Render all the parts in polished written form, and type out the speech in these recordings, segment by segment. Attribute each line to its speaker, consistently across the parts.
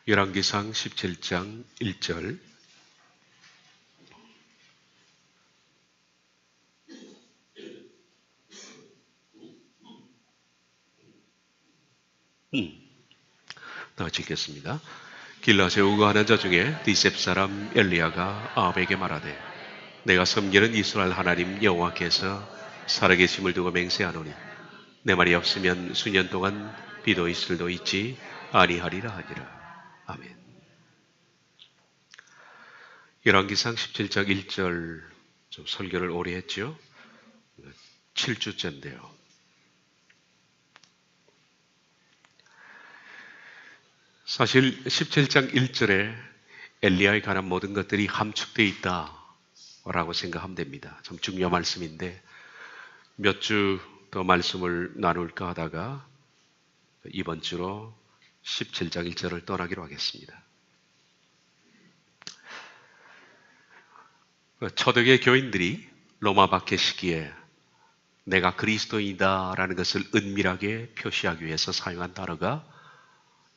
Speaker 1: 열왕기상 17장 1절. 다같이 읽겠습니다. 길라세 우거하는 자 중에 디셉 사람 엘리야가 아합에게 말하되, 내가 섬기는 이스라엘 하나님 여호와께서 살아계심을 두고 맹세하노니 내 말이 없으면 수년 동안 비도 이슬도 있지 아니하리라 하니라. 아멘. 열왕기상 17장 1절 좀 설교를 오래 했죠. 7주째인데요. 사실 17장 1절에 엘리야에 관한 모든 것들이 함축되어 있다라고 생각하면 됩니다. 참 중요한 말씀인데 몇 주 더 말씀을 나눌까 하다가 이번 주로 17장 1절을 떠나기로 하겠습니다. 초대교회 교인들이 로마 박해 시기에 내가 그리스도인이다라는 것을 은밀하게 표시하기 위해서 사용한 단어가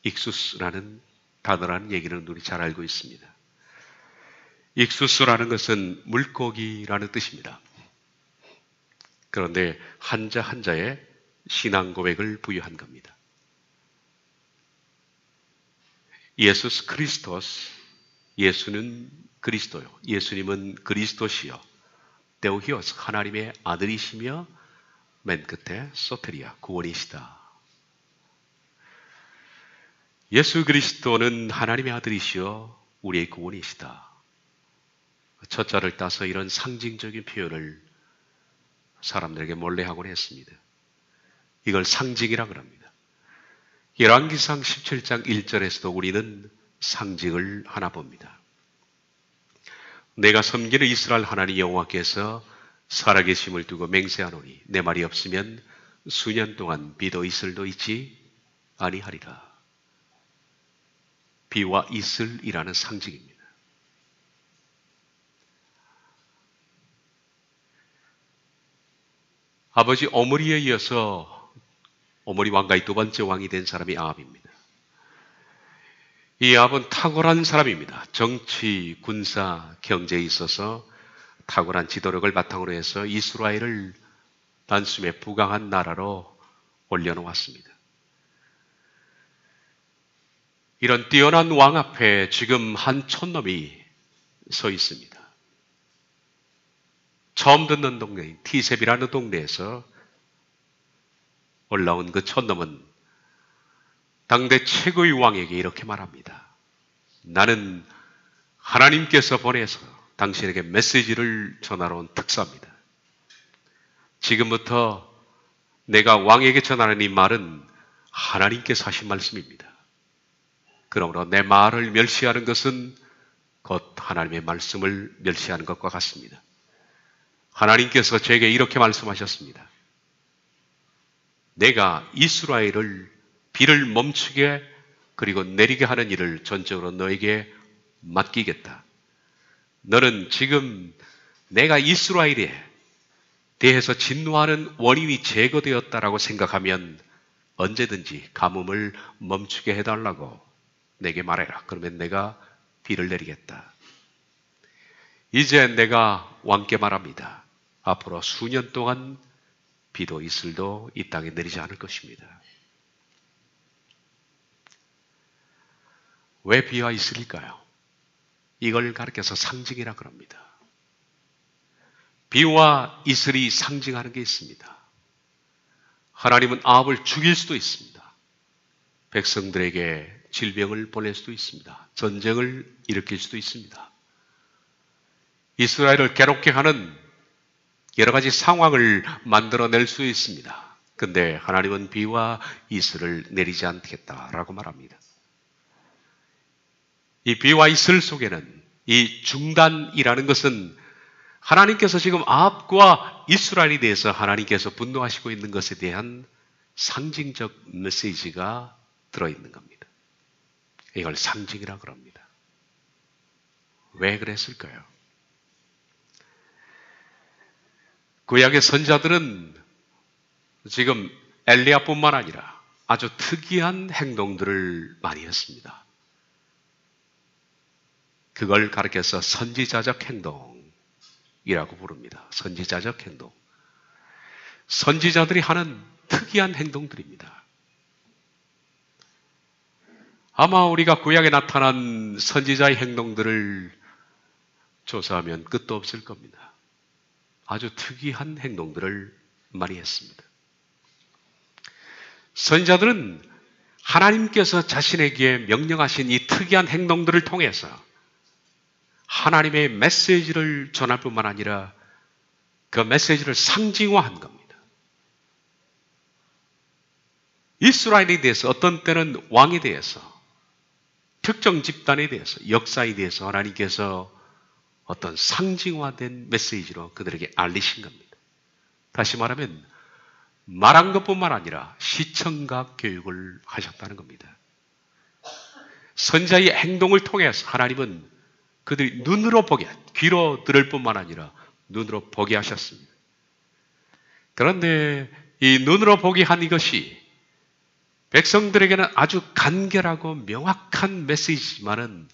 Speaker 1: 익수스라는 단어라는 얘기는 우리 잘 알고 있습니다. 익수스라는 것은 물고기라는 뜻입니다. 그런데 한자 한자에 신앙 고백을 부여한 겁니다. 예수스 크리스토스, 예수는 그리스도요. 예수님은 그리스도시요. 데오히오스, 하나님의 아들이시며 맨 끝에 소테리아, 구원이시다. 예수 그리스도는 하나님의 아들이시여 우리의 구원이시다. 첫 자를 따서 이런 상징적인 표현을 사람들에게 몰래 하곤 했습니다. 이걸 상징이라고 합니다. 열왕기상 17장 1절에서도 우리는 상징을 하나 봅니다. 내가 섬기는 이스라엘 하나님 여호와께서 살아계심을 두고 맹세하노니 내 말이 없으면 수년 동안 비도 이슬도 있지 아니하리라. 비와 이슬이라는 상징입니다. 아버지 오므리에 이어서 오므리 왕가의 두 번째 왕이 된 사람이 아합입니다. 이 아합은 탁월한 사람입니다. 정치, 군사, 경제에 있어서 탁월한 지도력을 바탕으로 해서 이스라엘을 단숨에 부강한 나라로 올려놓았습니다. 이런 뛰어난 왕 앞에 지금 한 촌놈이 서 있습니다. 처음 듣는 동네인 티셉이라는 동네에서 올라온 그 촌놈은 당대 최고의 왕에게 이렇게 말합니다. 나는 하나님께서 보내서 당신에게 메시지를 전하러 온 특사입니다. 지금부터 내가 왕에게 전하는 이 말은 하나님께서 하신 말씀입니다. 그러므로 내 말을 멸시하는 것은 곧 하나님의 말씀을 멸시하는 것과 같습니다. 하나님께서 제게 이렇게 말씀하셨습니다. 내가 이스라엘을 비를 멈추게 그리고 내리게 하는 일을 전적으로 너에게 맡기겠다. 너는 지금 내가 이스라엘에 대해서 진노하는 원인이 제거되었다라고 생각하면 언제든지 가뭄을 멈추게 해달라고 내게 말해라. 그러면 내가 비를 내리겠다. 이제 내가 왕께 말합니다. 앞으로 수년 동안 비도 이슬도 이 땅에 내리지 않을 것입니다. 왜 비와 이슬일까요? 이걸 가르쳐서 상징이라고 합니다. 비와 이슬이 상징하는 게 있습니다. 하나님은 아합을 죽일 수도 있습니다. 백성들에게 질병을 보낼 수도 있습니다. 전쟁을 일으킬 수도 있습니다. 이스라엘을 괴롭게 하는 여러 가지 상황을 만들어낼 수 있습니다. 근데 하나님은 비와 이슬을 내리지 않겠다라고 말합니다. 이 비와 이슬 속에는 이 중단이라는 것은 하나님께서 지금 아합과 이스라엘에 대해서 하나님께서 분노하시고 있는 것에 대한 상징적 메시지가 들어있는 겁니다. 이걸 상징이라고 합니다. 왜 그랬을까요? 구약의 선지자들은 지금 엘리야뿐만 아니라 아주 특이한 행동들을 많이 했습니다. 그걸 가르쳐서 선지자적 행동이라고 부릅니다. 선지자적 행동. 선지자들이 하는 특이한 행동들입니다. 아마 우리가 구약에 나타난 선지자의 행동들을 조사하면 끝도 없을 겁니다. 아주 특이한 행동들을 많이 했습니다. 선지자들은 하나님께서 자신에게 명령하신 이 특이한 행동들을 통해서 하나님의 메시지를 전할 뿐만 아니라 그 메시지를 상징화한 겁니다. 이스라엘에 대해서, 어떤 때는 왕에 대해서, 특정 집단에 대해서, 역사에 대해서 하나님께서 어떤 상징화된 메시지로 그들에게 알리신 겁니다. 다시 말하면 말한 것뿐만 아니라 시청각 교육을 하셨다는 겁니다. 선지자의 행동을 통해서 하나님은 그들이 눈으로 보게, 귀로 들을 뿐만 아니라 눈으로 보게 하셨습니다. 그런데 이 눈으로 보게 한 이것이 백성들에게는 아주 간결하고 명확한 메시지지만은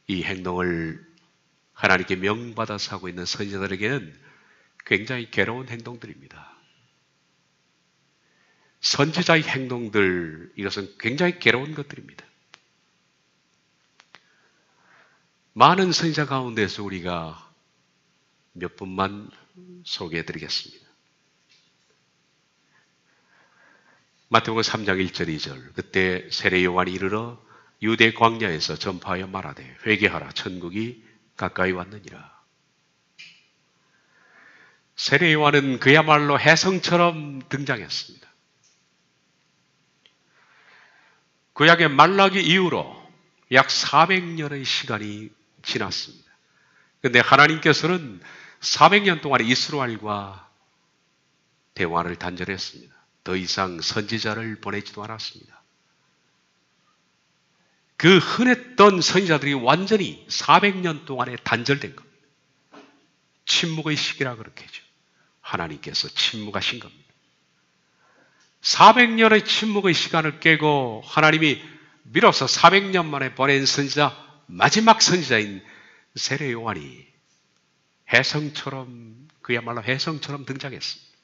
Speaker 1: 이 행동을 하나님께 명받아서 하고 있는 선지자들에게는 굉장히 괴로운 행동들입니다. 선지자의 행동들, 이것은 굉장히 괴로운 것들입니다. 많은 선지자 가운데서 우리가 몇 분만 소개해 드리겠습니다. 마태복음 3장 1절 2절, 그때 세례 요한이 이르러 유대 광야에서 전파하여 말하되 회개하라, 천국이 가까이 왔느니라. 세례 요한은 그야말로 혜성처럼 등장했습니다. 구약의 말라기 이후로 약 400년의 시간이 지났습니다. 그런데 하나님께서는 400년 동안 이스라엘과 대화를 단절했습니다. 더 이상 선지자를 보내지도 않았습니다. 그 흔했던 선지자들이 완전히 400년 동안에 단절된 겁니다. 침묵의 시기라 그렇게 하죠. 하나님께서 침묵하신 겁니다. 400년의 침묵의 시간을 깨고 하나님이 비로소 400년 만에 보낸 선지자, 마지막 선지자인 세례 요한이 혜성처럼, 그야말로 혜성처럼 등장했습니다.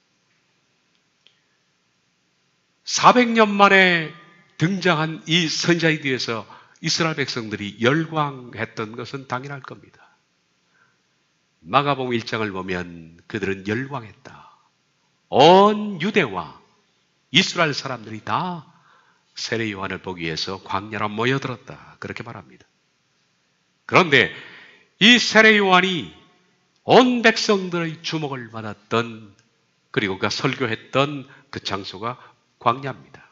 Speaker 1: 400년 만에 등장한 이 선지자에 대해서 이스라엘 백성들이 열광했던 것은 당연할 겁니다. 마가복음 1장을 보면 그들은 열광했다. 온 유대와 이스라엘 사람들이 다 세례 요한을 보기 위해서 광야로 모여들었다. 그렇게 말합니다. 그런데 이 세례 요한이 온 백성들의 주목을 받았던, 그리고 그가 설교했던 그 장소가 광야입니다.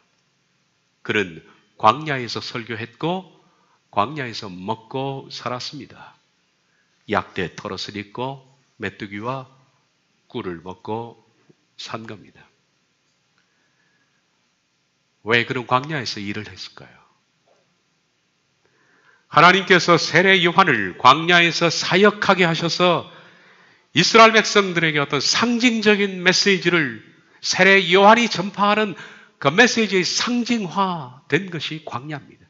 Speaker 1: 그는 광야에서 설교했고 광야에서 먹고 살았습니다. 약대 털옷을 입고 메뚜기와 꿀을 먹고 산 겁니다. 왜 그는 광야에서 일을 했을까요? 하나님께서 세례 요한을 광야에서 사역하게 하셔서 이스라엘 백성들에게 어떤 상징적인 메시지를 세례 요한이 전파하는 그 메시지의 상징화된 것이 광야입니다.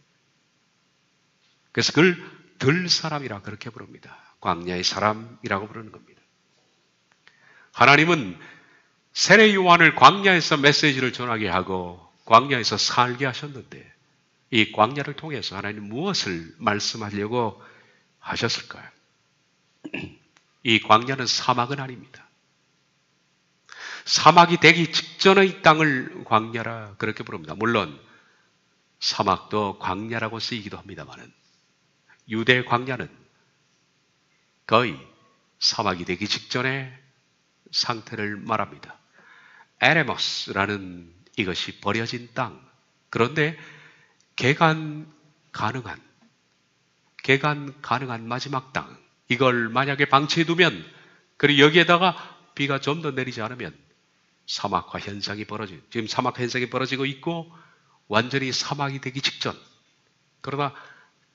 Speaker 1: 그래서 그걸 들사람이라 그렇게 부릅니다. 광야의 사람이라고 부르는 겁니다. 하나님은 세례 요한을 광야에서 메시지를 전하게 하고 광야에서 살게 하셨는데 이 광야를 통해서 하나님 무엇을 말씀하려고 하셨을까요? 이 광야는 사막은 아닙니다. 사막이 되기 직전의 땅을 광야라 그렇게 부릅니다. 물론 사막도 광야라고 쓰이기도 합니다만 유대 광야는 거의 사막이 되기 직전의 상태를 말합니다. 에레모스라는 이것이 버려진 땅, 그런데 개간 가능한 마지막 땅, 이걸 만약에 방치해두면, 그리고 여기에다가 비가 좀 더 내리지 않으면 사막화 현상이 벌어지고, 지금 사막 현상이 벌어지고 있고 완전히 사막이 되기 직전, 그러나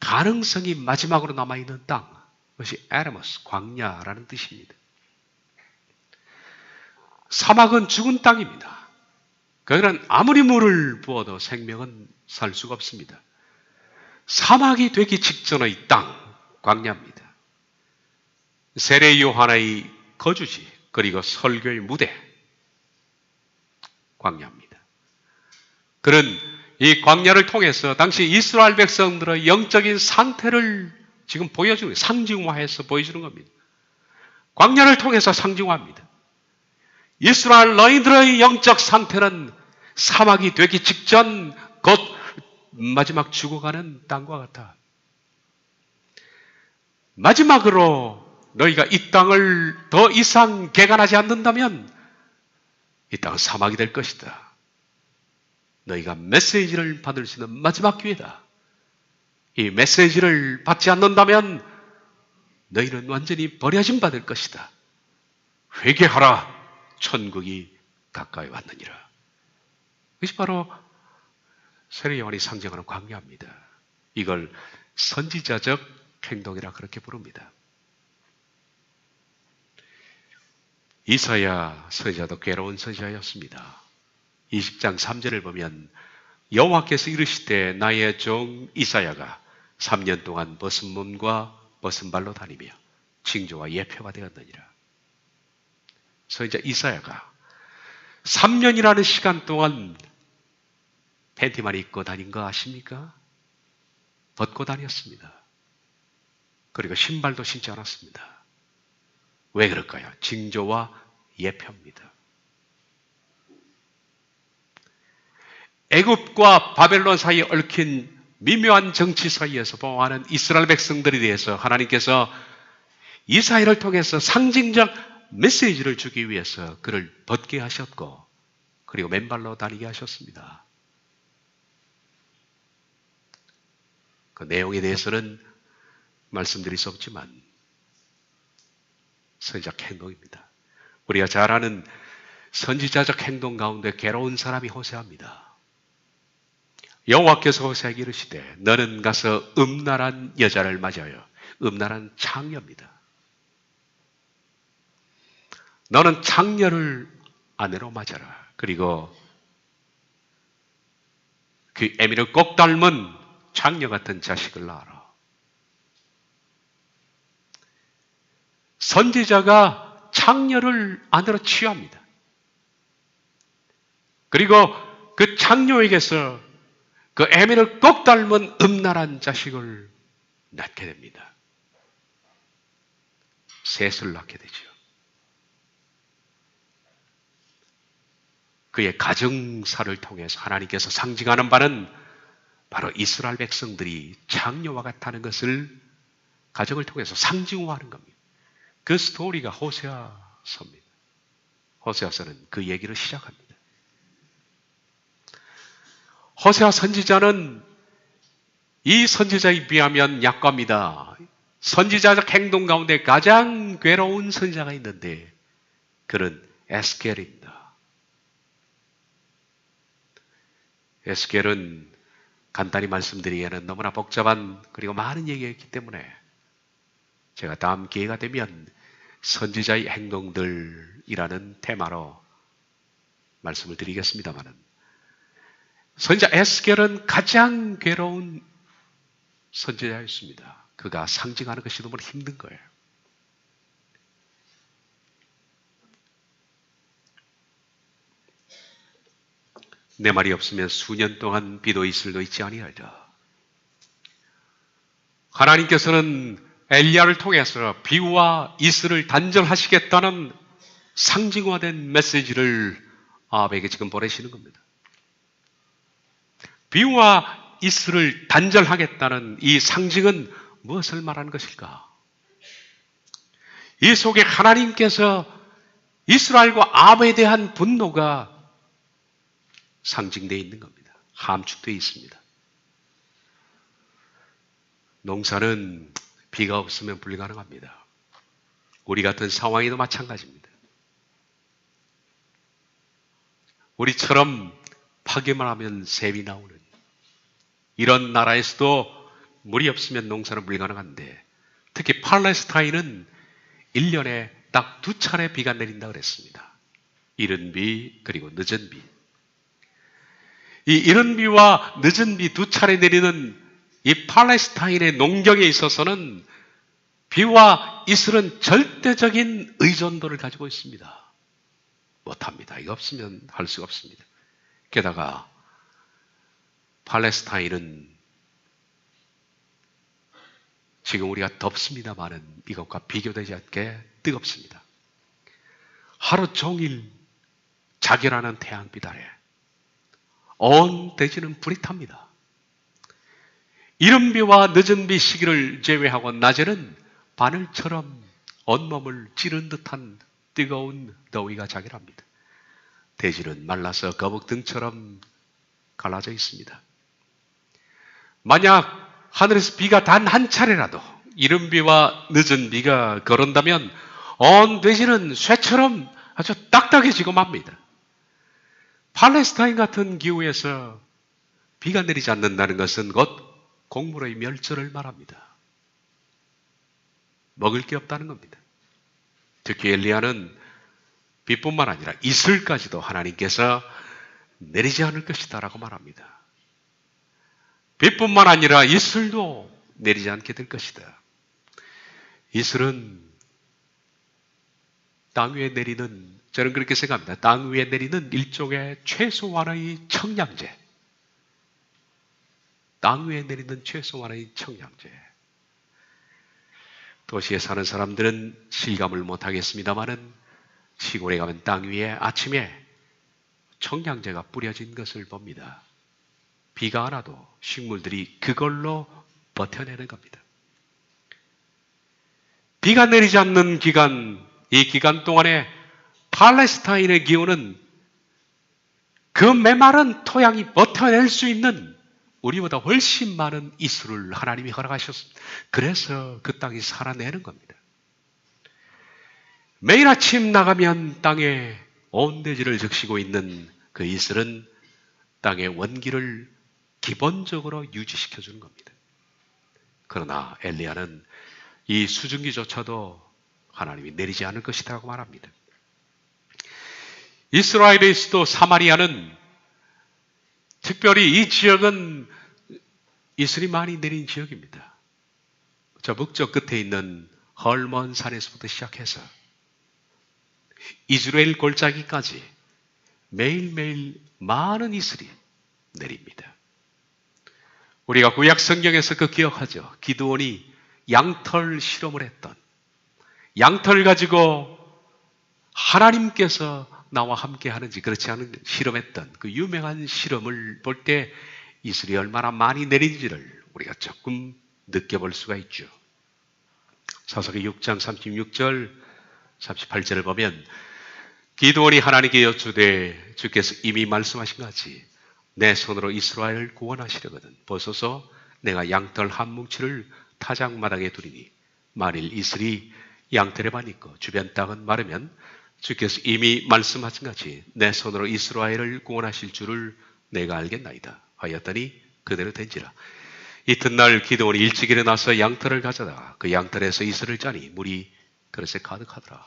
Speaker 1: 가능성이 마지막으로 남아있는 땅, 그것이 에레모스, 광야라는 뜻입니다. 사막은 죽은 땅입니다. 거기는 아무리 물을 부어도 생명은 살 수가 없습니다. 사막이 되기 직전의 땅, 광야입니다. 세례 요한의 거주지, 그리고 설교의 무대, 광야입니다. 그는 이 광야를 통해서 당시 이스라엘 백성들의 영적인 상태를 지금 보여주는 거예요. 상징화해서 보여주는 겁니다. 광야를 통해서 상징화합니다. 이스라엘 너희들의 영적 상태는 사막이 되기 직전 곧 마지막 죽어가는 땅과 같아. 마지막으로 너희가 이 땅을 더 이상 개간하지 않는다면 이 땅은 사막이 될 것이다. 너희가 메시지를 받을 수 있는 마지막 기회다. 이 메시지를 받지 않는다면 너희는 완전히 버려짐 받을 것이다. 회개하라. 천국이 가까이 왔느니라. 이것이 바로 세례 요한이 상징하는 광야입니다. 이걸 선지자적 행동이라 그렇게 부릅니다. 이사야 선지자도 괴로운 선지자였습니다. 20장 3절을 보면 여호와께서 이르시되 나의 종 이사야가 3년 동안 벗은 몸과 벗은 발로 다니며 징조와 예표가 되었느니라. 선지자 이사야가 3년이라는 시간 동안 팬티만 입고 다닌 거 아십니까? 벗고 다녔습니다. 그리고 신발도 신지 않았습니다. 왜 그럴까요? 징조와 예표입니다. 애굽과 바벨론 사이에 얽힌 미묘한 정치 사이에서 보호하는 이스라엘 백성들에 대해서 하나님께서 이사야를 통해서 상징적 메시지를 주기 위해서 그를 벗게 하셨고 그리고 맨발로 다니게 하셨습니다. 그 내용에 대해서는 말씀드릴 수 없지만 선지자적 행동입니다. 우리가 잘 아는 선지자적 행동 가운데 괴로운 사람이 호세아입니다. 여호와께서 호세아에게 이르시되 너는 가서 음란한 여자를 맞이하여 음란한 창녀입니다. 너는 창녀를 아내로 맞아라. 그리고 그 애미를 꼭 닮은 창녀 같은 자식을 낳아라. 선지자가 창녀를 아내로 취합니다. 그리고 그 창녀에게서 그 애미를 꼭 닮은 음란한 자식을 낳게 됩니다. 셋을 낳게 되죠. 그의 가정사를 통해서 하나님께서 상징하는 바는 바로 이스라엘 백성들이 창녀와 같다는 것을 가정을 통해서 상징화하는 겁니다. 그 스토리가 호세아서입니다. 호세아서는 그 얘기를 시작합니다. 호세아 선지자는 이 선지자에 비하면 약과입니다. 선지자적 행동 가운데 가장 괴로운 선지자가 있는데 그는 에스겔입니다. 에스겔은 간단히 말씀드리기에는 너무나 복잡한 그리고 많은 얘기가 있기 때문에 제가 다음 기회가 되면 선지자의 행동들이라는 테마로 말씀을 드리겠습니다만 선지자 에스겔은 가장 괴로운 선지자였습니다. 그가 상징하는 것이 너무 힘든 거예요. 내 말이 없으면 수년 동안 비도 이슬도 있지 아니하리라. 하나님께서는 엘리야를 통해서 비와 이슬을 단절하시겠다는 상징화된 메시지를 아합에게 지금 보내시는 겁니다. 비와 이슬을 단절하겠다는 이 상징은 무엇을 말하는 것일까? 이 속에 하나님께서 이스라엘과 아합에 대한 분노가 상징되어 있는 겁니다. 함축되어 있습니다. 농사는 비가 없으면 불가능합니다. 우리 같은 상황에도 마찬가지입니다. 우리처럼 파괴만 하면 샘이 나오는 이런 나라에서도 물이 없으면 농사는 불가능한데 특히 팔레스타인은 1년에 딱 2차례 비가 내린다고 그랬습니다. 이른 비 그리고 늦은 비. 이 이른 비와 늦은 비 2차례 내리는 이 팔레스타인의 농경에 있어서는 비와 이슬은 절대적인 의존도를 가지고 있습니다. 못합니다. 이거 없으면 할 수가 없습니다. 게다가 팔레스타인은 지금 우리가 덥습니다만은 이것과 비교되지 않게 뜨겁습니다. 하루 종일 자결하는 태양빛 아래 온 대지는 불이 탑니다. 이른 비와 늦은 비 시기를 제외하고 낮에는 바늘처럼 온몸을 찌른 듯한 뜨거운 더위가 자결합니다. 대지는 말라서 거북등처럼 갈라져 있습니다. 만약 하늘에서 비가 단 한 차례라도 이른 비와 늦은 비가 거른다면 온 대지는 쇠처럼 아주 딱딱해지고 맙니다. 팔레스타인 같은 기후에서 비가 내리지 않는다는 것은 곧 곡물의 멸절을 말합니다. 먹을 게 없다는 겁니다. 특히 엘리야는 비뿐만 아니라 이슬까지도 하나님께서 내리지 않을 것이다 라고 말합니다. 비뿐만 아니라 이슬도 내리지 않게 될 것이다. 이슬은 땅 위에 내리는, 저는 그렇게 생각합니다. 땅 위에 내리는 일종의 최소한의 청량제. 땅 위에 내리는 최소한의 청량제. 도시에 사는 사람들은 실감을 못하겠습니다만은 시골에 가면 땅 위에 아침에 청량제가 뿌려진 것을 봅니다. 비가 안 와도 식물들이 그걸로 버텨내는 겁니다. 비가 내리지 않는 기간, 이 기간 동안에 팔레스타인의 기후는 그 메마른 토양이 버텨낼 수 있는 우리보다 훨씬 많은 이슬을 하나님이 허락하셨습니다. 그래서 그 땅이 살아내는 겁니다. 매일 아침 나가면 땅에 온 대지를 적시고 있는 그 이슬은 땅의 원기를 기본적으로 유지시켜주는 겁니다. 그러나 엘리야는 이 수증기조차도 하나님이 내리지 않을 것이라고 말합니다. 이스라엘의 수도 사마리아는 특별히 이 지역은 이슬이 많이 내린 지역입니다. 저 북쪽 끝에 있는 헐몬 산에서부터 시작해서 이스라엘 골짜기까지 매일매일 많은 이슬이 내립니다. 우리가 구약 성경에서 그 기억하죠. 기드온이 양털 실험을 했던, 양털 가지고 하나님께서 나와 함께 하는지 그렇지 않은 실험했던 그 유명한 실험을 볼 때 이슬이 얼마나 많이 내린지를 우리가 조금 느껴볼 수가 있죠. 사사기 6장 36절 38절을 보면 기드온이 하나님께 여쭈되 주께서 이미 말씀하신 같이 내 손으로 이스라엘을 구원하시려거든 보소서 내가 양털 한 뭉치를 타작마당에 두리니 만일 이슬이 양털에만 있고 주변 땅은 마르면 주께서 이미 말씀하신 같이 내 손으로 이스라엘을 구원하실 줄을 내가 알겠나이다 하였더니 그대로 된지라. 이튿날 기드온이 일찍 일어나서 양털을 가져다가 그 양털에서 이슬을 짜니 물이 그릇에 가득하더라.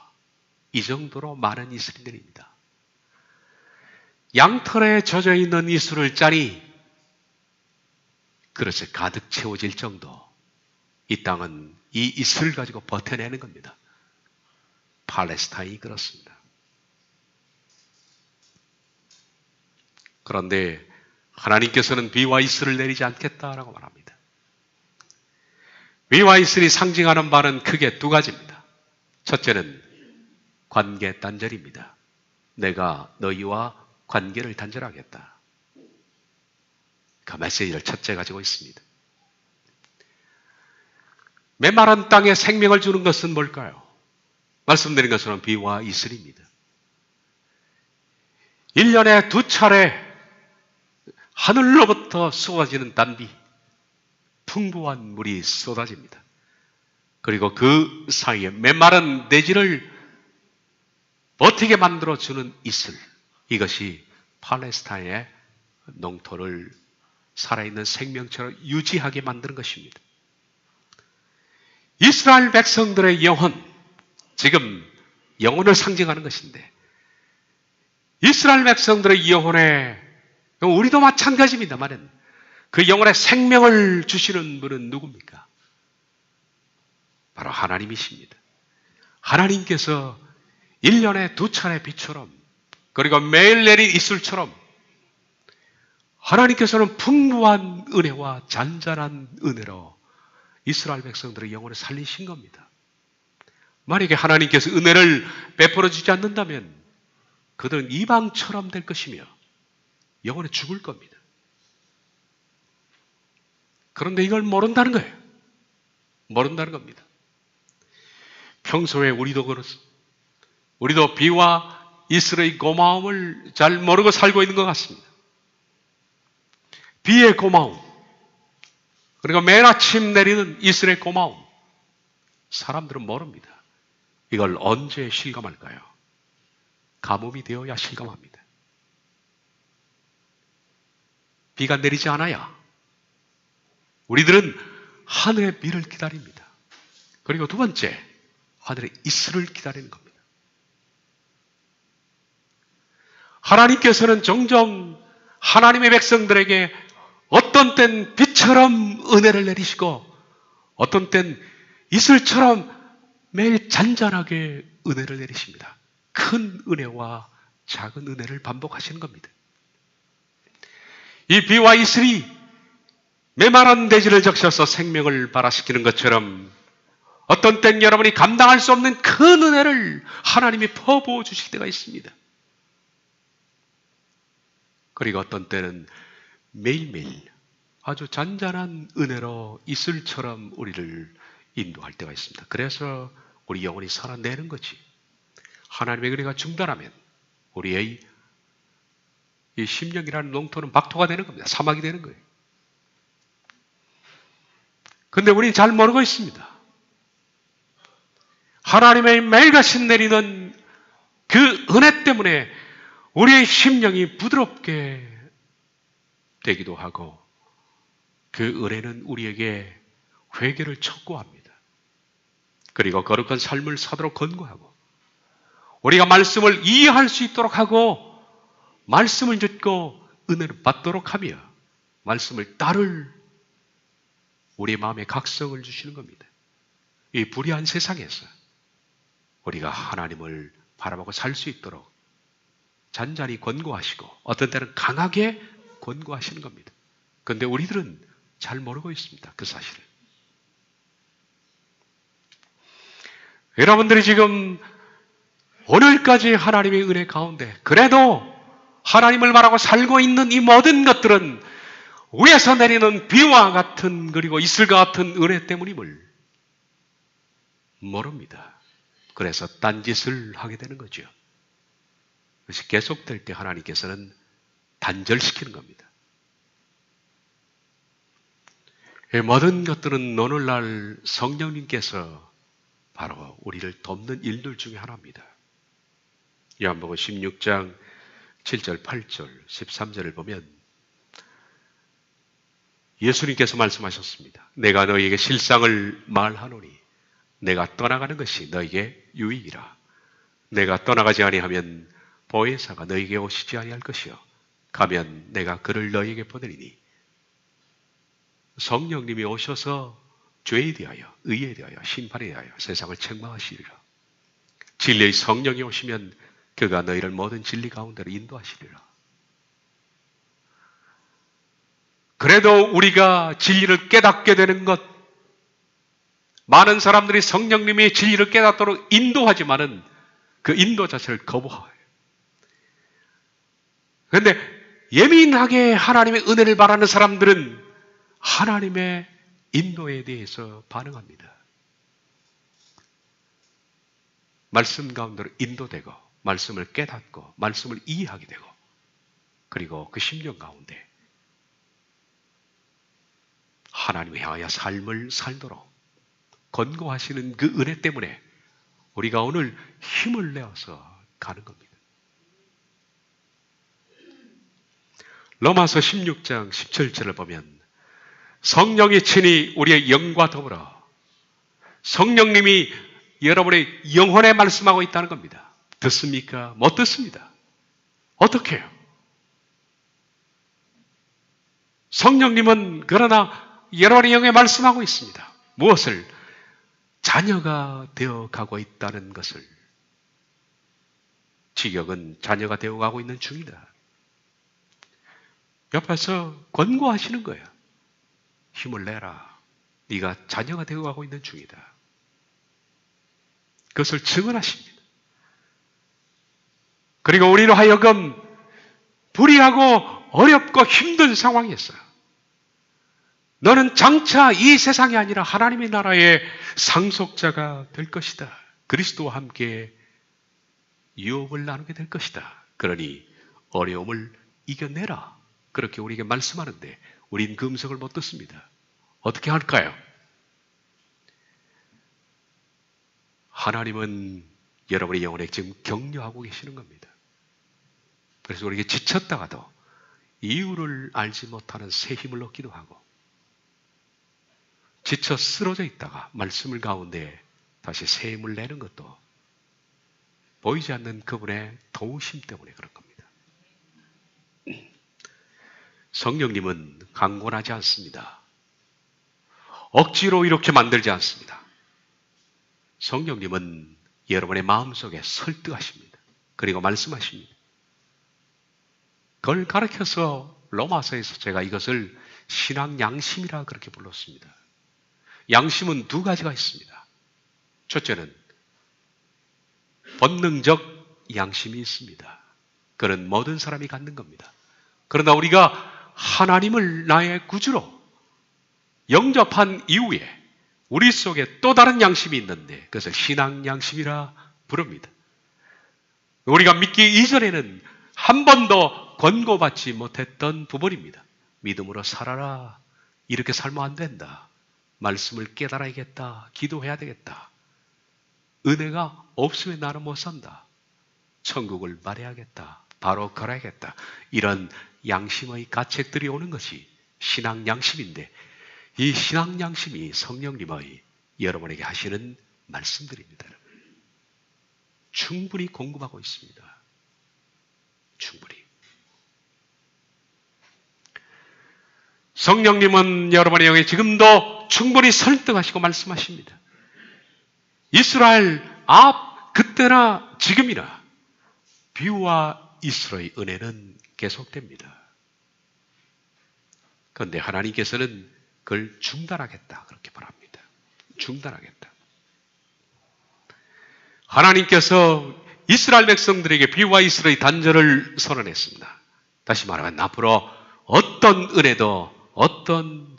Speaker 1: 이 정도로 많은 이슬이 내립니다. 양털에 젖어 있는 이슬을 짜니 그릇에 가득 채워질 정도. 이 땅은 이 이슬을 가지고 버텨내는 겁니다. 팔레스타인이 그렇습니다. 그런데 하나님께서는 비와 이슬을 내리지 않겠다라고 말합니다. 비와 이슬이 상징하는 바는 크게 두 가지입니다. 첫째는 관계 단절입니다. 내가 너희와 관계를 단절하겠다. 그 메시지를 첫째 가지고 있습니다. 메마른 땅에 생명을 주는 것은 뭘까요? 말씀드린 것처럼 비와 이슬입니다. 1년에 2차례 하늘로부터 쏟아지는 단비, 풍부한 물이 쏟아집니다. 그리고 그 사이에 메마른 대지를 버티게 만들어주는 이슬, 이것이 팔레스타인의 농토를 살아있는 생명처럼 유지하게 만드는 것입니다. 이스라엘 백성들의 영혼, 지금 영혼을 상징하는 것인데 이스라엘 백성들의 영혼에 우리도 마찬가지입니다만 그 영혼에 생명을 주시는 분은 누굽니까? 바로 하나님이십니다. 하나님께서 1년에 2차례 비처럼, 그리고 매일 내린 이슬처럼 하나님께서는 풍부한 은혜와 잔잔한 은혜로 이스라엘 백성들의 영혼을 살리신 겁니다. 만약에 하나님께서 은혜를 베풀어 주지 않는다면 그들은 이방처럼 될 것이며 영혼에 죽을 겁니다. 그런데 이걸 모른다는 거예요. 모른다는 겁니다. 평소에 우리도 그렇습니다. 우리도 비와 이슬의 고마움을 잘 모르고 살고 있는 것 같습니다. 비의 고마움, 그리고 매일 아침 내리는 이슬의 고마움, 사람들은 모릅니다. 이걸 언제 실감할까요? 가뭄이 되어야 실감합니다. 비가 내리지 않아야 우리들은 하늘의 비를 기다립니다. 그리고 두 번째, 하늘의 이슬을 기다리는 겁니다. 하나님께서는 종종 하나님의 백성들에게 어떤 땐 비처럼 은혜를 내리시고 어떤 땐 이슬처럼 매일 잔잔하게 은혜를 내리십니다. 큰 은혜와 작은 은혜를 반복하시는 겁니다. 이 비와 이슬이 메마른 대지를 적셔서 생명을 발화시키는 것처럼 어떤 땐 여러분이 감당할 수 없는 큰 은혜를 하나님이 퍼부어 주실 때가 있습니다. 그리고 어떤 때는 매일매일 아주 잔잔한 은혜로 이슬처럼 우리를 인도할 때가 있습니다. 그래서 우리 영혼이 살아내는 거지. 하나님의 은혜가 중단하면 우리의 이 심령이라는 농토는 박토가 되는 겁니다. 사막이 되는 거예요. 근데 우리는 잘 모르고 있습니다. 하나님의 매일같이 내리는 그 은혜 때문에 우리의 심령이 부드럽게 되기도 하고 그 은혜는 우리에게 회개를 촉구합니다. 그리고 거룩한 삶을 사도록 권고하고 우리가 말씀을 이해할 수 있도록 하고 말씀을 듣고 은혜를 받도록 하며 말씀을 따를 우리 마음에 각성을 주시는 겁니다. 이 불의한 세상에서 우리가 하나님을 바라보고 살 수 있도록 잔잔히 권고하시고 어떤 때는 강하게 권고하시는 겁니다. 그런데 우리들은 잘 모르고 있습니다. 그 사실을. 여러분들이 지금 오늘까지 하나님의 은혜 가운데 그래도 하나님을 바라고 살고 있는 이 모든 것들은 위에서 내리는 비와 같은 그리고 이슬과 같은 은혜 때문임을 모릅니다. 그래서 딴짓을 하게 되는 거죠. 그것이 계속될 때 하나님께서는 단절시키는 겁니다. 이 모든 것들은 오늘날 성령님께서 바로 우리를 돕는 일들 중에 하나입니다. 요한복음 16장 7절, 8절, 13절을 보면 예수님께서 말씀하셨습니다. 내가 너희에게 실상을 말하노니 내가 떠나가는 것이 너희에게 유익이라. 내가 떠나가지 아니하면 보혜사가 너희에게 오시지 아니할 것이요 가면 내가 그를 너희에게 보내리니. 성령님이 오셔서 죄에 대하여, 의에 대하여, 심판에 대하여 세상을 책망하시리라. 진리의 성령이 오시면 그가 너희를 모든 진리 가운데로 인도하시리라. 그래도 우리가 진리를 깨닫게 되는 것, 많은 사람들이 성령님이 진리를 깨닫도록 인도하지만은 그 인도 자체를 거부해요. 그런데 예민하게 하나님의 은혜를 바라는 사람들은 하나님의 인도에 대해서 반응합니다. 말씀 가운데로 인도되고 말씀을 깨닫고 말씀을 이해하게 되고 그리고 그 심령 가운데 하나님을 향하여 삶을 살도록 권고하시는 그 은혜 때문에 우리가 오늘 힘을 내어서 가는 겁니다. 로마서 16장 17절을 보면 성령이 친히 우리의 영과 더불어 성령님이 여러분의 영혼에 말씀하고 있다는 겁니다. 듣습니까? 못 듣습니다. 어떻게 해요? 성령님은 그러나 여러분의 영에 말씀하고 있습니다. 무엇을? 자녀가 되어 가고 있다는 것을, 지격은 자녀가 되어 가고 있는 중이다. 옆에서 권고하시는 거예요. 힘을 내라. 네가 자녀가 되어 가고 있는 중이다. 그것을 증언하십니다. 그리고 우리로 하여금 불의하고 어렵고 힘든 상황이었어요. 너는 장차 이 세상이 아니라 하나님의 나라의 상속자가 될 것이다. 그리스도와 함께 유업을 나누게 될 것이다. 그러니 어려움을 이겨내라. 그렇게 우리에게 말씀하는데 우린 금석을 못 듣습니다. 어떻게 할까요? 하나님은 여러분의 영혼에 지금 격려하고 계시는 겁니다. 그래서 우리에게 지쳤다가도 이유를 알지 못하는 새 힘을 얻기도 하고, 지쳐 쓰러져 있다가 말씀을 가운데 다시 새 힘을 내는 것도 보이지 않는 그분의 도우심 때문에 그런 겁니다. 성령님은 강권하지 않습니다. 억지로 이렇게 만들지 않습니다. 성령님은 여러분의 마음속에 설득하십니다. 그리고 말씀하십니다. 그걸 가르쳐서 로마서에서 제가 이것을 신앙 양심이라 그렇게 불렀습니다. 양심은 두 가지가 있습니다. 첫째는 본능적 양심이 있습니다. 그런 모든 사람이 갖는 겁니다. 그러나 우리가 하나님을 나의 구주로 영접한 이후에 우리 속에 또 다른 양심이 있는데 그것을 신앙 양심이라 부릅니다. 우리가 믿기 이전에는 한 번도 권고받지 못했던 부분입니다. 믿음으로 살아라. 이렇게 살면 안 된다. 말씀을 깨달아야겠다. 기도해야 되겠다. 은혜가 없으면 나는 못 산다. 천국을 말해야겠다. 바로 걸어야겠다. 이런 양심의 가책들이 오는 것이 신앙 양심인데, 이 신앙 양심이 성령님의 여러분에게 하시는 말씀들입니다. 충분히 공급하고 있습니다. 충분히. 성령님은 여러분의 영에 지금도 충분히 설득하시고 말씀하십니다. 이스라엘 그때나 지금이나 비유와 이스라엘 은혜는 계속됩니다. 그런데 하나님께서는 그걸 중단하겠다 그렇게 말합니다. 중단하겠다. 하나님께서 이스라엘 백성들에게 비유와 이스라엘 단절을 선언했습니다. 다시 말하면 앞으로 어떤 은혜도 어떤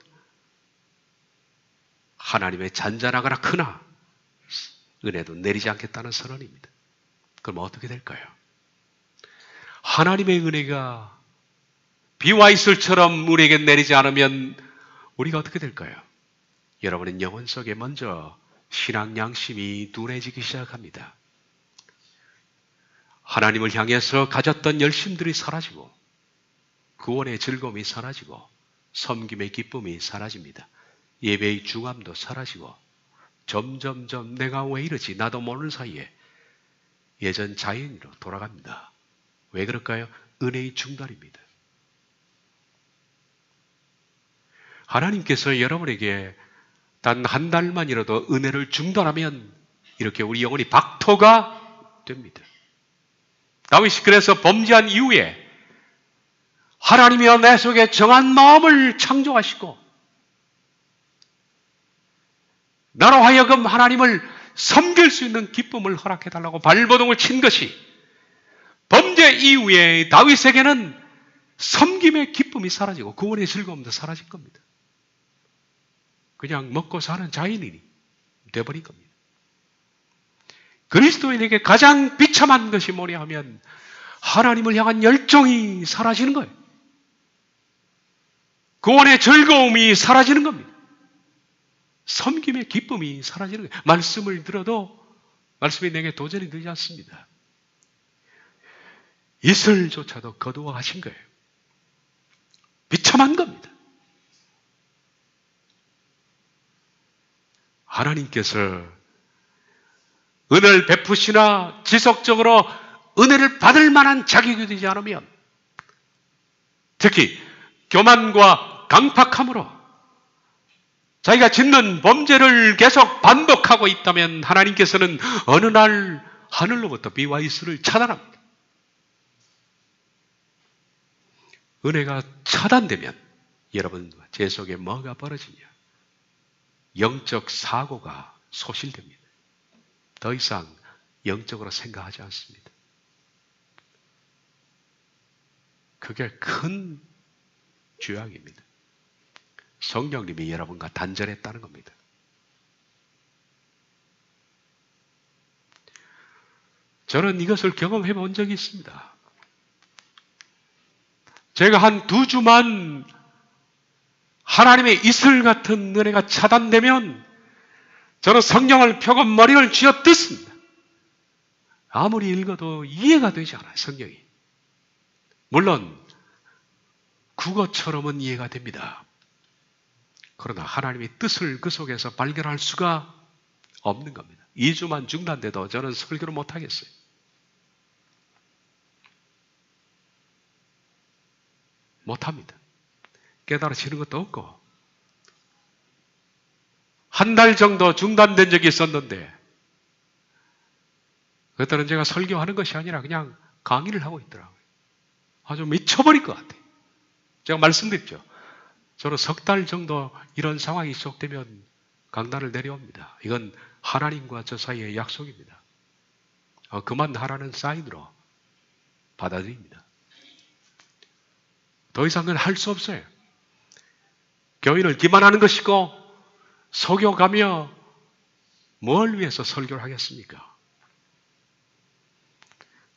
Speaker 1: 하나님의 잔잔하거나 크나 은혜도 내리지 않겠다는 선언입니다. 그럼 어떻게 될까요? 하나님의 은혜가 비와 이슬처럼 우리에게 내리지 않으면 우리가 어떻게 될까요? 여러분은 영혼 속에 먼저 신앙 양심이 둔해지기 시작합니다. 하나님을 향해서 가졌던 열심들이 사라지고 구원의 즐거움이 사라지고 섬김의 기쁨이 사라집니다. 예배의 중함도 사라지고 점점점 내가 왜 이러지? 나도 모르는 사이에 예전 자연으로 돌아갑니다. 왜 그럴까요? 은혜의 중단입니다. 하나님께서 여러분에게 단 한 달만이라도 은혜를 중단하면 이렇게 우리 영혼이 박토가 됩니다. 다윗이 그래서 범죄한 이후에 하나님이여 내 속에 정한 마음을 창조하시고 나로 하여금 하나님을 섬길 수 있는 기쁨을 허락해달라고 발버둥을 친 것이, 범죄 이후에 다윗에게는 섬김의 기쁨이 사라지고 구원의 즐거움도 사라진 겁니다. 그냥 먹고 사는 자연인이 되어버린 겁니다. 그리스도인에게 가장 비참한 것이 뭐냐 하면 하나님을 향한 열정이 사라지는 거예요. 구원의 즐거움이 사라지는 겁니다. 섬김의 기쁨이 사라지는 거예요. 말씀을 들어도 말씀이 내게 도전이 되지 않습니다. 이슬조차도 거두어가신 거예요. 비참한 겁니다. 하나님께서 은혜를 베푸시나 지속적으로 은혜를 받을 만한 자격이 되지 않으면, 특히 교만과 강팍함으로 자기가 짓는 범죄를 계속 반복하고 있다면 하나님께서는 어느 날 하늘로부터 비와 이슬을 차단합니다. 은혜가 차단되면 여러분 제 속에 뭐가 벌어지냐? 영적 사고가 소실됩니다. 더 이상 영적으로 생각하지 않습니다. 그게 큰 죄악입니다. 성령님이 여러분과 단절했다는 겁니다. 저는 이것을 경험해 본 적이 있습니다. 제가 한 2주만 하나님의 이슬 같은 은혜가 차단되면 저는 성경을 펴고 머리를 쥐어 뜯습니다. 아무리 읽어도 이해가 되지 않아요, 성경이. 물론 국어처럼은 이해가 됩니다. 그러나 하나님의 뜻을 그 속에서 발견할 수가 없는 겁니다. 2주만 중단돼도 저는 설교를 못하겠어요. 못합니다. 깨달아지는 것도 없고 한 달 정도 중단된 적이 있었는데 그때는 제가 설교하는 것이 아니라 그냥 강의를 하고 있더라고요. 아주 미쳐버릴 것 같아요. 제가 말씀드렸죠. 저는 3달 정도 이런 상황이 지속되면 강단을 내려옵니다. 이건 하나님과 저 사이의 약속입니다. 그만하라는 사인으로 받아들입니다. 더 이상은 할 수 없어요. 교인을 기만하는 것이고 속여가며 뭘 위해서 설교를 하겠습니까?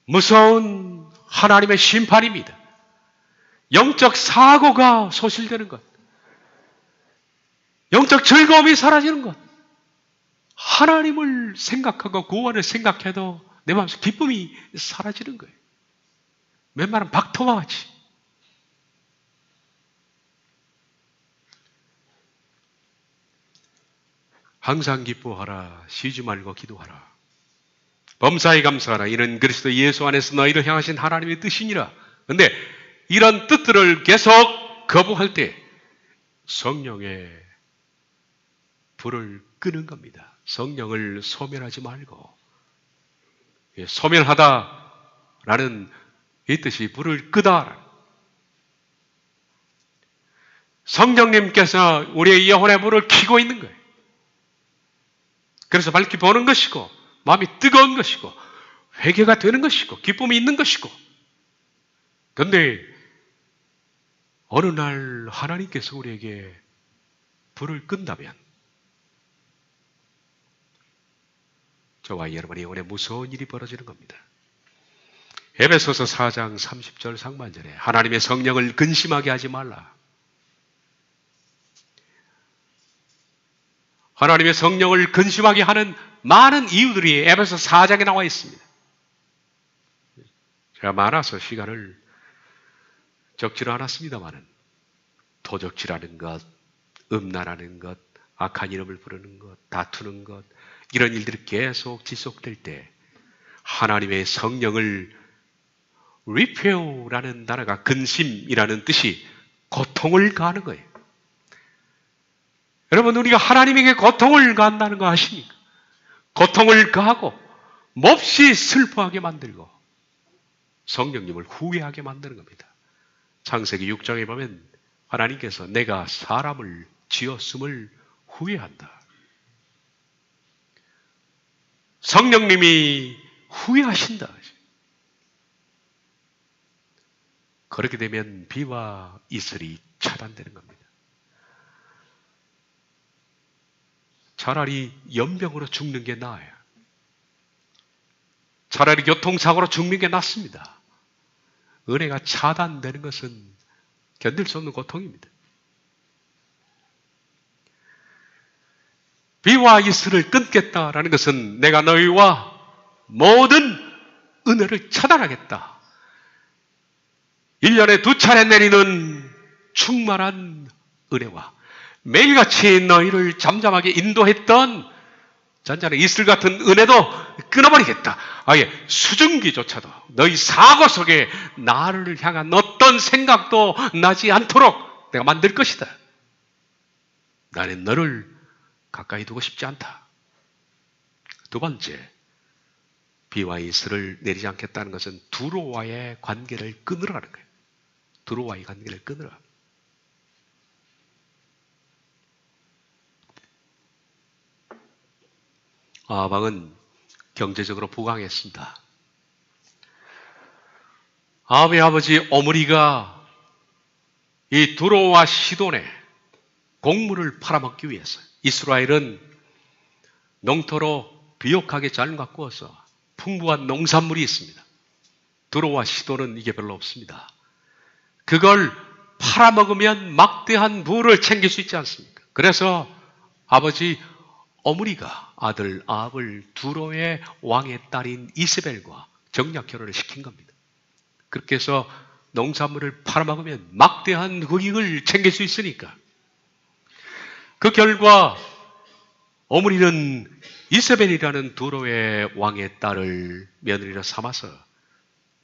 Speaker 1: 무서운 하나님의 심판입니다. 영적 사고가 소실되는 것, 영적 즐거움이 사라지는 것, 하나님을 생각하고 구원을 생각해도 내 마음에서 기쁨이 사라지는 거예요. 웬만한 박토와 같이. 항상 기뻐하라. 쉬지 말고 기도하라. 범사에 감사하라. 이는 그리스도 예수 안에서 너희를 향하신 하나님의 뜻이니라. 그런데 이런 뜻들을 계속 거부할 때 성령의 불을 끄는 겁니다. 성령을 소멸하지 말고, 소멸하다라는 이 뜻이 불을 끄다. 성령님께서 우리의 영혼의 불을 켜고 있는 거예요. 그래서 밝히 보는 것이고 마음이 뜨거운 것이고 회개가 되는 것이고 기쁨이 있는 것이고. 그런데 어느 날 하나님께서 우리에게 불을 끈다면 저와 여러분의 영혼에 무서운 일이 벌어지는 겁니다. 에베소서 4장 30절 상반절에 하나님의 성령을 근심하게 하지 말라. 하나님의 성령을 근심하게 하는 많은 이유들이 에베소 4장에 나와 있습니다. 제가 많아서 시간을 적지는 않았습니다만은 도적질하는 것, 음란하는 것, 악한 이름을 부르는 것, 다투는 것, 이런 일들이 계속 지속될 때 하나님의 성령을 repair라는 단어가 근심이라는 뜻이 고통을 가하는 거예요. 여러분, 우리가 하나님에게 고통을 가한다는 거 아십니까? 고통을 가하고 몹시 슬퍼하게 만들고 성령님을 후회하게 만드는 겁니다. 창세기 6장에 보면 하나님께서 내가 사람을 지었음을 후회한다. 성령님이 후회하신다. 그렇게 되면 비와 이슬이 차단되는 겁니다. 차라리 연병으로 죽는 게 나아요. 차라리 교통사고로 죽는 게 낫습니다. 은혜가 차단되는 것은 견딜 수 없는 고통입니다. 비와 이슬을 끊겠다라는 것은 내가 너희와 모든 은혜를 차단하겠다. 1년에 2차례 내리는 충만한 은혜와 매일같이 너희를 잠잠하게 인도했던 잔잔한 이슬 같은 은혜도 끊어버리겠다. 아예 수증기조차도 너희 사고 속에 나를 향한 어떤 생각도 나지 않도록 내가 만들 것이다. 나는 너를 가까이 두고 싶지 않다. 두 번째, 비와 이슬을 내리지 않겠다는 것은 두로와의 관계를 끊으라는 거예요. 두로와의 관계를 끊으라. 아합은 경제적으로 부강했습니다. 아합의 아버지 오므리가 이 두로와 시돈에 곡물을 팔아먹기 위해서 이스라엘은 농토로 비옥하게 잘 가꾸어서 풍부한 농산물이 있습니다. 두로와 시돈은 이게 별로 없습니다. 그걸 팔아먹으면 막대한 부를 챙길 수 있지 않습니까? 그래서 아버지 오므리가 아들 아합을 두로의 왕의 딸인 이세벨과 정략 결혼을 시킨 겁니다. 그렇게 해서 농산물을 팔아먹으면 막대한 흑익을 챙길 수 있으니까. 그 결과 오므리는 이세벨이라는 두로의 왕의 딸을 며느리로 삼아서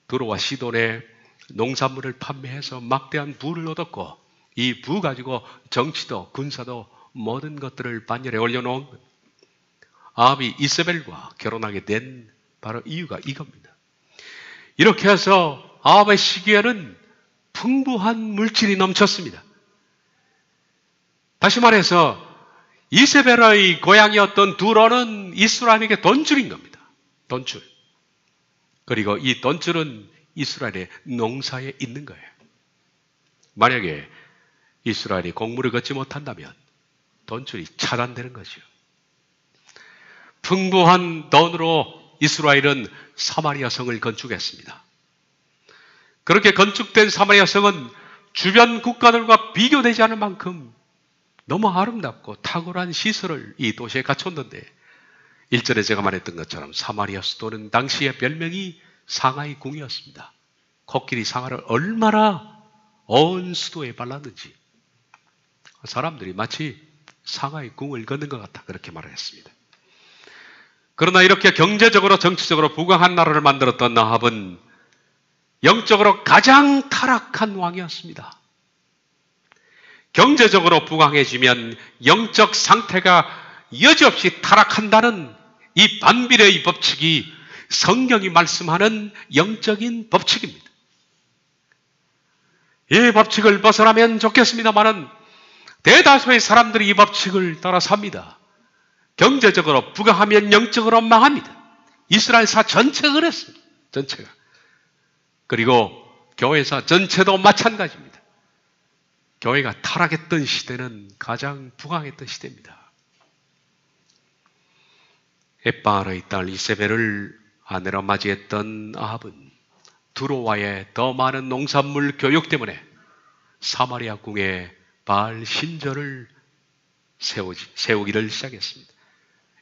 Speaker 1: 두로와 시돈의 농산물을 판매해서 막대한 부를 얻었고, 이 부 가지고 정치도 군사도 모든 것들을 반열에 올려놓은 아합이 이세벨과 결혼하게 된 바로 이유가 이겁니다. 이렇게 해서 아합의 시기에는 풍부한 물질이 넘쳤습니다. 다시 말해서 이세벨의 고향이었던 두로는 이스라엘에게 돈줄인 겁니다. 돈줄. 그리고 이 돈줄은 이스라엘의 농사에 있는 거예요. 만약에 이스라엘이 곡물을 걷지 못한다면 돈줄이 차단되는 거죠. 풍부한 돈으로 이스라엘은 사마리아 성을 건축했습니다. 그렇게 건축된 사마리아 성은 주변 국가들과 비교되지 않을 만큼 너무 아름답고 탁월한 시설을 이 도시에 갖췄는데, 1절에 제가 말했던 것처럼 사마리아 수도는 당시의 별명이 상하이 궁이었습니다. 코끼리 상하를 얼마나 온 수도에 발랐는지 사람들이 마치 상하이 궁을 걷는 것 같다, 그렇게 말을 했습니다. 그러나 이렇게 경제적으로 정치적으로 부강한 나라를 만들었던 아합은 영적으로 가장 타락한 왕이었습니다. 경제적으로 부강해지면 영적 상태가 여지없이 타락한다는 이 반비례의 법칙이 성경이 말씀하는 영적인 법칙입니다. 이 법칙을 벗어나면 좋겠습니다만은 대다수의 사람들이 이 법칙을 따라 삽니다. 경제적으로 부강하면 영적으로 망합니다. 이스라엘사 전체가 그랬습니다. 전체가. 그리고 교회사 전체도 마찬가지입니다. 교회가 타락했던 시대는 가장 부강했던 시대입니다. 햇바알의 딸 이세벨을 아내로 맞이했던 아합은 두로와의 더 많은 농산물 교육 때문에 사마리아 궁에 바알 신전을 세우기를 시작했습니다.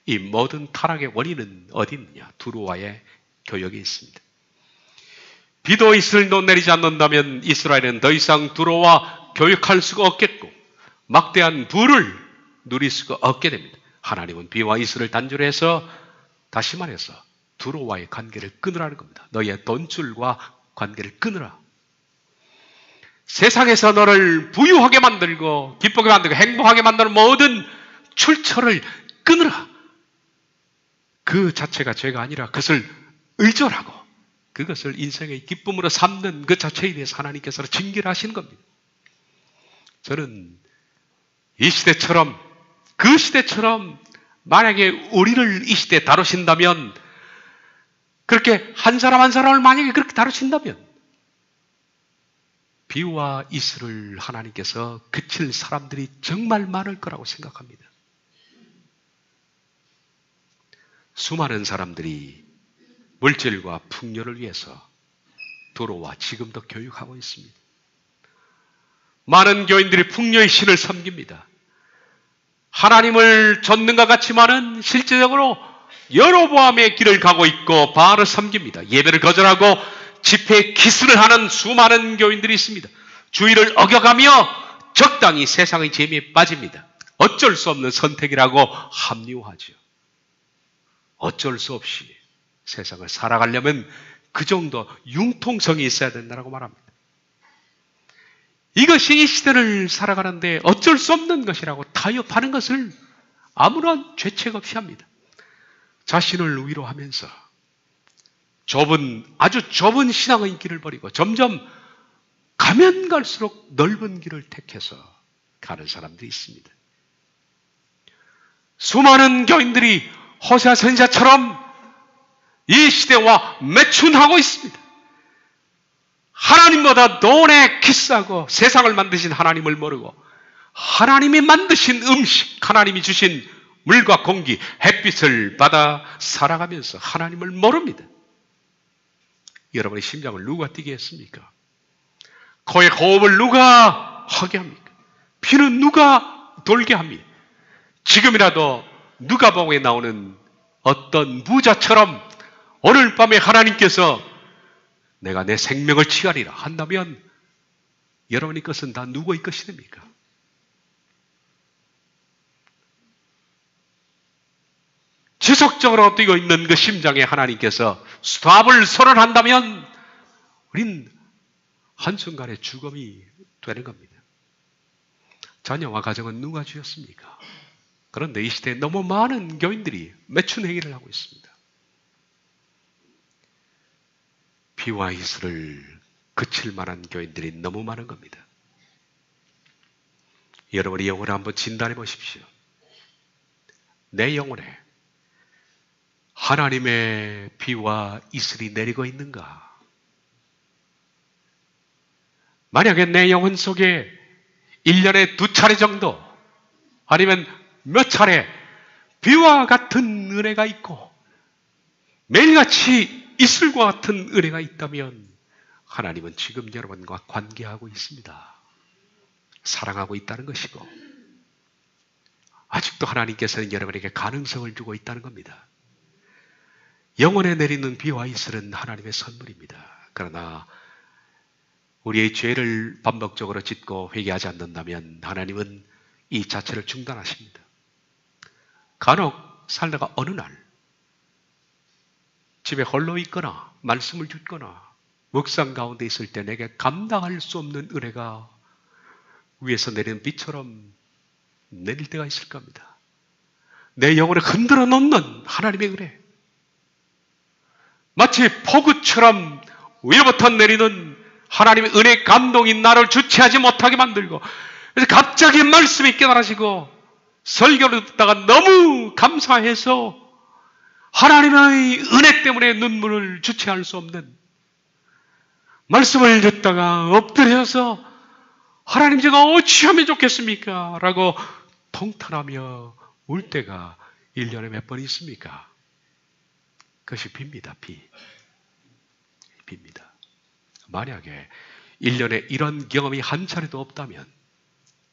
Speaker 1: 이 모든 타락의 원인은 어디 있느냐? 두로와의 교역이 있습니다. 비도 이슬도 내리지 않는다면 이스라엘은 더 이상 두로와 교역할 수가 없겠고 막대한 부를 누릴 수가 없게 됩니다. 하나님은 비와 이슬을 단절해서 다시 말해서 두로와의 관계를 끊으라는 겁니다. 너희의 돈줄과 관계를 끊으라. 세상에서 너를 부유하게 만들고 기쁘게 만들고 행복하게 만드는 모든 출처를 끊으라. 그 자체가 죄가 아니라 그것을 의존하고 그것을 인생의 기쁨으로 삼는 그 자체에 대해서 하나님께서 징계하시는 겁니다. 저는 이 시대처럼 그 시대처럼 만약에 우리를 이 시대에 다루신다면, 그렇게 한 사람 한 사람을 만약에 그렇게 다루신다면 비와 이슬을 하나님께서 그칠 사람들이 정말 많을 거라고 생각합니다. 수많은 사람들이 물질과 풍요를 위해서 두로와 지금도 교육하고 있습니다. 많은 교인들이 풍요의 신을 섬깁니다. 하나님을 좇는가 같지만은 실제적으로 여로보암의 길을 가고 있고 바알을 섬깁니다. 예배를 거절하고 집회에 기스를 하는 수많은 교인들이 있습니다. 주의를 어겨가며 적당히 세상의 재미에 빠집니다. 어쩔 수 없는 선택이라고 합리화하죠. 어쩔 수 없이 세상을 살아가려면 그 정도 융통성이 있어야 된다고 말합니다. 이것이 이 시대를 살아가는데 어쩔 수 없는 것이라고 타협하는 것을 아무런 죄책 없이 합니다. 자신을 위로하면서 아주 좁은 신앙의 길을 버리고 점점 가면 갈수록 넓은 길을 택해서 가는 사람들이 있습니다. 수많은 교인들이 호세아 선지자처럼 이 시대와 매춘하고 있습니다. 하나님보다 돈에 기싸고 세상을 만드신 하나님을 모르고 하나님이 만드신 음식, 하나님이 주신 물과 공기, 햇빛을 받아 살아가면서 하나님을 모릅니다. 여러분의 심장을 누가 뛰게 했습니까? 코에 호흡을 누가 하게 합니까? 피는 누가 돌게 합니까? 지금이라도 누가복음에 나오는 어떤 부자처럼 오늘 밤에 하나님께서 내가 내 생명을 취하리라 한다면 여러분의 것은 다 누구의 것이 됩니까? 지속적으로 뛰고 있는 그 심장에 하나님께서 스탑을 선언한다면 우린 한순간에 죽음이 되는 겁니다. 자녀와 가정은 누가 주었습니까? 그런데 이 시대에 너무 많은 교인들이 매춘 행위를 하고 있습니다. 비와 이슬을 그칠 만한 교인들이 너무 많은 겁니다. 여러분의 영혼을 한번 진단해 보십시오. 내 영혼에 하나님의 비와 이슬이 내리고 있는가? 만약에 내 영혼 속에 1년에 2차례 정도 아니면 몇 차례 비와 같은 은혜가 있고 매일같이 이슬과 같은 은혜가 있다면 하나님은 지금 여러분과 관계하고 있습니다. 사랑하고 있다는 것이고 아직도 하나님께서는 여러분에게 가능성을 주고 있다는 겁니다. 영혼에 내리는 비와 이슬은 하나님의 선물입니다. 그러나 우리의 죄를 반복적으로 짓고 회개하지 않는다면 하나님은 이 자체를 중단하십니다. 간혹 살다가 어느 날 집에 홀로 있거나 말씀을 듣거나 묵상 가운데 있을 때 내게 감당할 수 없는 은혜가 위에서 내리는 비처럼 내릴 때가 있을 겁니다. 내 영혼을 흔들어 놓는 하나님의 은혜, 마치 폭우처럼 위로부터 내리는 하나님의 은혜 감동이 나를 주체하지 못하게 만들고 그래서 갑자기 말씀이 깨달아지고 설교를 듣다가 너무 감사해서 하나님의 은혜 때문에 눈물을 주체할 수 없는 말씀을 듣다가 엎드려서 하나님 제가 어찌하면 좋겠습니까? 라고 통탄하며 울 때가 1년에 몇 번 있습니까? 그것이 빕니다. 빕니다. 만약에 1년에 이런 경험이 한 차례도 없다면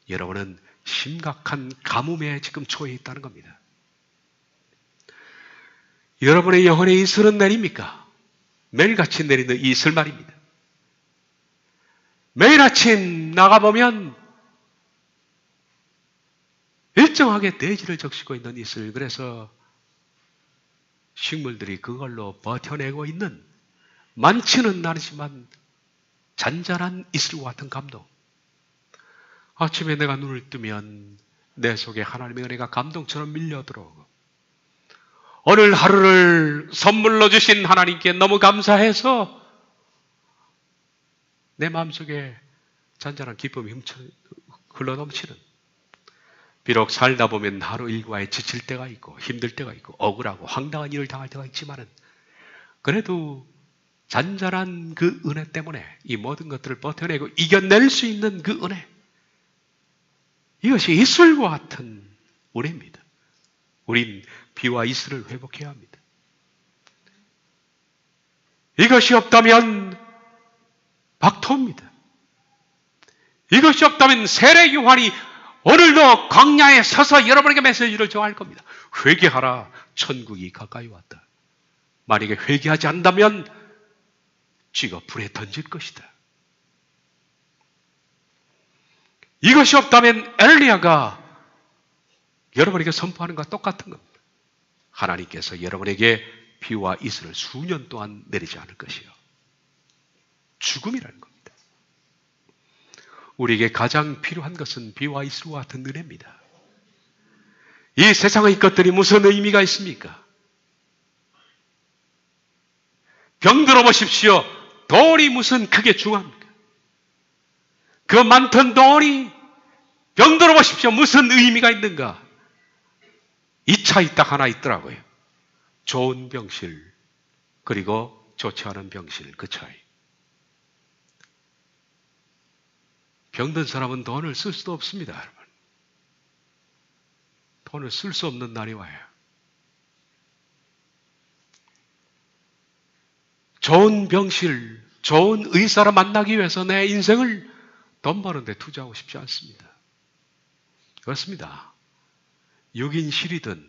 Speaker 1: 여러분은 심각한 가뭄에 지금 처해 있다는 겁니다. 여러분의 영혼에 이슬은 내립니까? 매일같이 내리는 이슬 말입니다. 매일 아침 나가보면 일정하게 대지를 적시고 있는 이슬, 그래서 식물들이 그걸로 버텨내고 있는 많지는 않지만 잔잔한 이슬과 같은 감동. 아침에 내가 눈을 뜨면 내 속에 하나님의 은혜가 감동처럼 밀려들어오고 오늘 하루를 선물로 주신 하나님께 너무 감사해서 내 마음속에 잔잔한 기쁨이 흘러넘치는, 비록 살다 보면 하루 일과에 지칠 때가 있고 힘들 때가 있고 억울하고 황당한 일을 당할 때가 있지만은 그래도 잔잔한 그 은혜 때문에 이 모든 것들을 버텨내고 이겨낼 수 있는 그 은혜, 이것이 이슬과 같은 은혜입니다. 우린 비와 이슬을 회복해야 합니다. 이것이 없다면 박토입니다. 이것이 없다면 세례 요한이 오늘도 광야에 서서 여러분에게 메시지를 전할 겁니다. 회개하라, 천국이 가까이 왔다. 만약에 회개하지 않는다면 쥐가 불에 던질 것이다. 이것이 없다면 엘리야가 여러분에게 선포하는 것과 똑같은 겁니다. 하나님께서 여러분에게 비와 이슬을 수년 동안 내리지 않을 것이요. 죽음이라는 겁니다. 우리에게 가장 필요한 것은 비와 이슬과 같은 은혜입니다. 이 세상의 것들이 무슨 의미가 있습니까? 병들어 보십시오. 돈이 무슨 크게 중요합니까? 그 많던 돈이 병들어 보십시오. 무슨 의미가 있는가? 이 차이 딱 하나 있더라고요. 좋은 병실 그리고 좋지 않은 병실, 그 차이. 병든 사람은 돈을 쓸 수도 없습니다, 여러분. 돈을 쓸 수 없는 날이 와요. 좋은 병실, 좋은 의사를 만나기 위해서 내 인생을 돈 버는 데 투자하고 싶지 않습니다. 그렇습니다. 6인실이든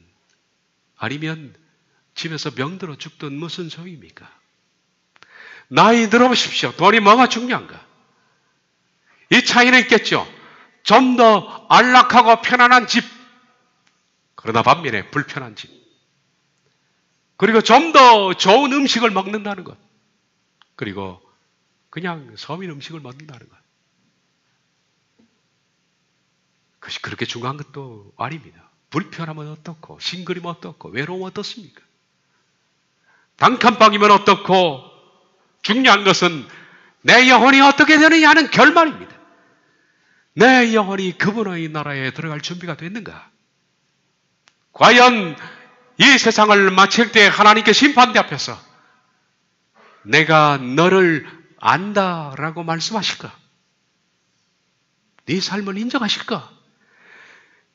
Speaker 1: 아니면 집에서 병들어 죽든 무슨 소용입니까? 나이 들어보십시오. 돈이 뭐가 중요한가? 이 차이는 있겠죠. 좀 더 안락하고 편안한 집, 그러나 반면에 불편한 집. 그리고 좀 더 좋은 음식을 먹는다는 것. 그리고 그냥 서민 음식을 먹는다는 것. 그것이 그렇게 중요한 것도 아닙니다. 불편하면 어떻고, 싱글이면 어떻고, 외로우면 어떻습니까? 단칸방이면 어떻고, 중요한 것은 내 영혼이 어떻게 되느냐 하는 결말입니다. 내 영혼이 그분의 나라에 들어갈 준비가 됐는가? 과연 이 세상을 마칠 때 하나님께 심판대 앞에서 내가 너를 안다라고 말씀하실까? 네 삶을 인정하실까?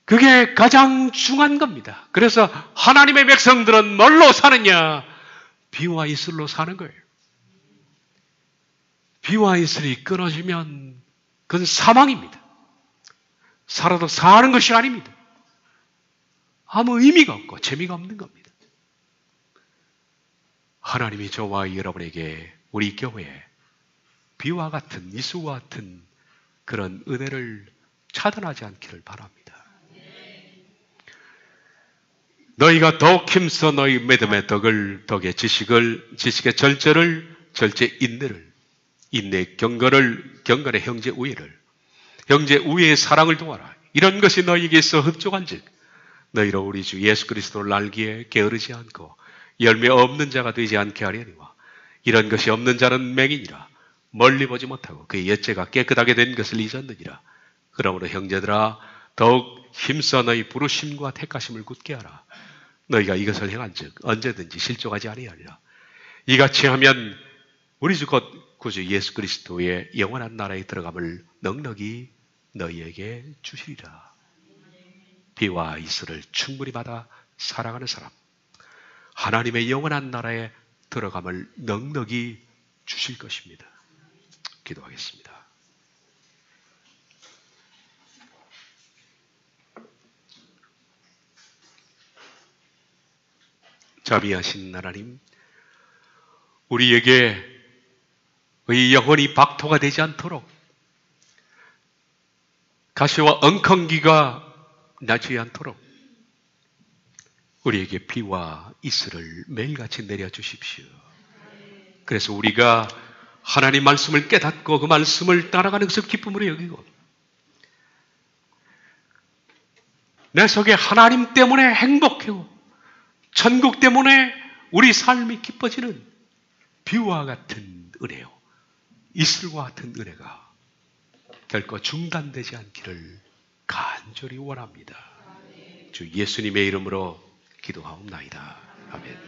Speaker 1: 그게 가장 중요한 겁니다. 그래서 하나님의 백성들은 뭘로 사느냐? 비와 이슬로 사는 거예요. 비와 이슬이 끊어지면 그건 사망입니다. 살아도 사는 것이 아닙니다. 아무 의미가 없고 재미가 없는 겁니다. 하나님이 저와 여러분에게 우리 교회에 비와 같은 이슬과 같은 그런 은혜를 차단하지 않기를 바랍니다. 너희가 더욱 힘써 너희 믿음의 덕을, 덕의 지식을, 지식의 절제를, 절제 인내를, 인내 경건을, 경건의 형제 우애를, 형제 우애의 사랑을 도와라. 이런 것이 너희에게서 흡족한즉 너희로 우리 주 예수 그리스도를 알기에 게으르지 않고 열매 없는 자가 되지 않게 하려니와 이런 것이 없는 자는 맹인이라 멀리 보지 못하고 그의 옛죄가 깨끗하게 된 것을 잊었느니라. 그러므로 형제들아 더욱 힘써 너희 부르심과 택하심을 굳게 하라. 너희가 이것을 행한즉 언제든지 실족하지 아니하리라. 이같이 하면 우리 주 곧 구주 예수 그리스도의 영원한 나라에 들어감을 넉넉히 너희에게 주시리라. 비와 이슬을 충분히 받아 사랑하는 사람, 하나님의 영원한 나라에 들어감을 넉넉히 주실 것입니다. 기도하겠습니다. 자비하신 하나님, 우리에게 의 영혼이 박토가 되지 않도록 가시와 엉컹기가 나지 않도록 우리에게 비와 이슬을 매일같이 내려주십시오. 그래서 우리가 하나님 말씀을 깨닫고 그 말씀을 따라가는 것을 기쁨으로 여기고 내 속에 하나님 때문에 행복하고 천국 때문에 우리 삶이 기뻐지는 비와 같은 은혜요, 이슬과 같은 은혜가 결코 중단되지 않기를 간절히 원합니다. 주 예수님의 이름으로 기도하옵나이다. 아멘.